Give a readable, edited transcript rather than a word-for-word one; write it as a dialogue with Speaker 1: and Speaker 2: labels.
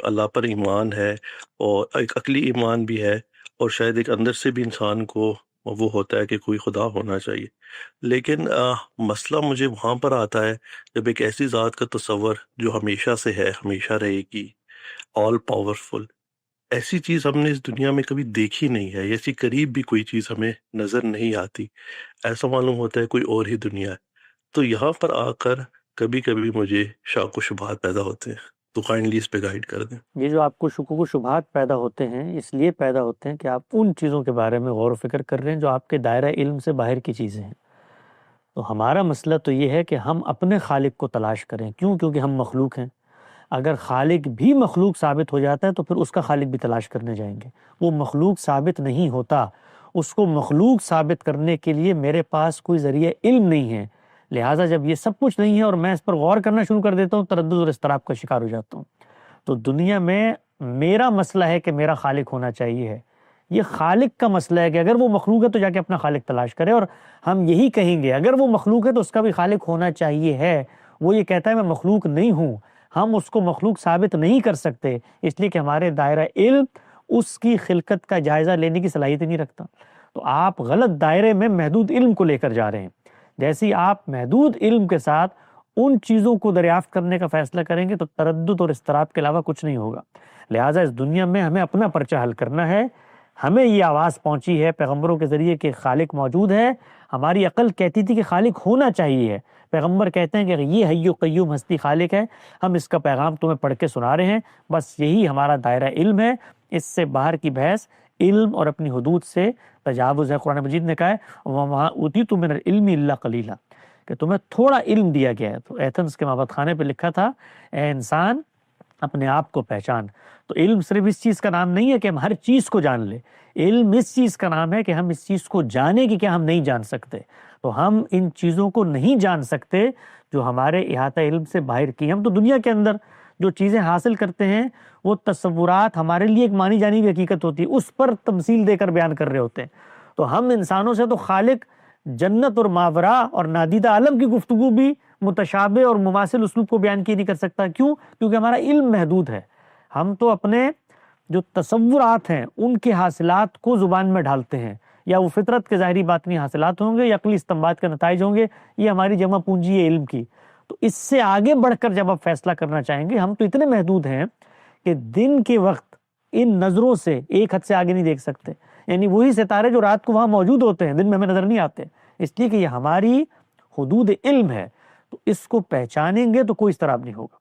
Speaker 1: اللہ پر ایمان ہے، اور ایک عقلی ایمان بھی ہے، اور شاید ایک اندر سے بھی انسان کو وہ ہوتا ہے کہ کوئی خدا ہونا چاہیے۔ لیکن مسئلہ مجھے وہاں پر آتا ہے جب ایک ایسی ذات کا تصور جو ہمیشہ سے ہے، ہمیشہ رہے گی، آل پاورفل، ایسی چیز ہم نے اس دنیا میں کبھی دیکھی نہیں ہے، ایسی قریب بھی کوئی چیز ہمیں نظر نہیں آتی، ایسا معلوم ہوتا ہے کوئی اور ہی دنیا ہے۔ تو یہاں پر آ کر کبھی کبھی مجھے شاک و شبہات پیدا ہوتے ہیں، تو کائنڈلی اس پہ گائیڈ کر دیں۔
Speaker 2: یہ جو آپ کو شکوک و شبہات پیدا ہوتے ہیں، اس لیے پیدا ہوتے ہیں کہ آپ ان چیزوں کے بارے میں غور و فکر کر رہے ہیں جو آپ کے دائرہ علم سے باہر کی چیزیں ہیں۔ تو ہمارا مسئلہ تو یہ ہے کہ ہم اپنے خالق کو تلاش کریں۔ کیوں؟ کیونکہ ہم مخلوق ہیں۔ اگر خالق بھی مخلوق ثابت ہو جاتا ہے تو پھر اس کا خالق بھی تلاش کرنے جائیں گے۔ وہ مخلوق ثابت نہیں ہوتا، اس کو مخلوق ثابت کرنے کے لیے میرے پاس کوئی ذریعہ علم نہیں ہے، لہٰذا جب یہ سب کچھ نہیں ہے اور میں اس پر غور کرنا شروع کر دیتا ہوں، تردد اور اضطراب کا شکار ہو جاتا ہوں۔ تو دنیا میں میرا مسئلہ ہے کہ میرا خالق ہونا چاہیے ہے، یہ خالق کا مسئلہ ہے کہ اگر وہ مخلوق ہے تو جا کے اپنا خالق تلاش کرے، اور ہم یہی کہیں گے اگر وہ مخلوق ہے تو اس کا بھی خالق ہونا چاہیے ہے۔ وہ یہ کہتا ہے میں مخلوق نہیں ہوں، ہم اس کو مخلوق ثابت نہیں کر سکتے، اس لیے کہ ہمارے دائرہ علم اس کی خلقت کا جائزہ لینے کی صلاحیت نہیں رکھتا۔ تو آپ غلط دائرے میں محدود علم کو لے کر جا رہے ہیں۔ جیسے ہی آپ محدود علم کے ساتھ ان چیزوں کو دریافت کرنے کا فیصلہ کریں گے تو تردد اور اضطراب کے علاوہ کچھ نہیں ہوگا۔ لہٰذا اس دنیا میں ہمیں اپنا پرچہ حل کرنا ہے۔ ہمیں یہ آواز پہنچی ہے پیغمبروں کے ذریعے کہ خالق موجود ہے، ہماری عقل کہتی تھی کہ خالق ہونا چاہیے ہے، پیغمبر کہتے ہیں کہ یہ حی و قیوم ہستی خالق ہے، ہم اس کا پیغام تمہیں پڑھ کے سنا رہے ہیں، بس یہی ہمارا دائرہ علم ہے، اس سے باہر کی بحث علم اور اپنی حدود سے تجاوز ہے۔ قرآن مجید نے کہا ہے وَمَا أُوتِيتُ مِنَ الْعِلْمِ إِلَّا قَلِيلًا، کہ تمہیں تھوڑا علم دیا گیا ہے۔ تو ایتھنز کے مابت خانے پہ لکھا تھا اے انسان اپنے آپ کو پہچان۔ تو علم صرف اس چیز کا نام نہیں ہے کہ ہم ہر چیز کو جان لیں، علم اس چیز کا نام ہے کہ ہم اس چیز کو جانیں کہ کیا ہم نہیں جان سکتے۔ تو ہم ان چیزوں کو نہیں جان سکتے جو ہمارے احاطہ علم سے باہر کی۔ ہم تو دنیا کے اندر جو چیزیں حاصل کرتے ہیں وہ تصورات ہمارے لیے ایک مانی جانی ہوئی حقیقت ہوتی ہے، اس پر تمثیل دے کر بیان کر رہے ہوتے ہیں۔ تو ہم انسانوں سے تو خالق جنت اور ماورا اور نادیدہ عالم کی گفتگو بھی متشابہ اور مماثل اسلوب کو بیان کی نہیں کر سکتا۔ کیوں؟ کیونکہ ہمارا علم محدود ہے۔ ہم تو اپنے جو تصورات ہیں ان کے حاصلات کو زبان میں ڈھالتے ہیں، یا وہ فطرت کے ظاہری باطنی حاصلات ہوں گے یا عقلی استنباط کے نتائج ہوں گے، یہ ہماری جمع پونجی ہے علم کی۔ تو اس سے آگے بڑھ کر جب آپ فیصلہ کرنا چاہیں گے، ہم تو اتنے محدود ہیں کہ دن کے وقت ان نظروں سے ایک حد سے آگے نہیں دیکھ سکتے، یعنی وہی ستارے جو رات کو وہاں موجود ہوتے ہیں دن میں ہمیں نظر نہیں آتے، اس لیے کہ یہ ہماری حدود علم ہے۔ تو اس کو پہچانیں گے تو کوئی اضطراب نہیں ہوگا۔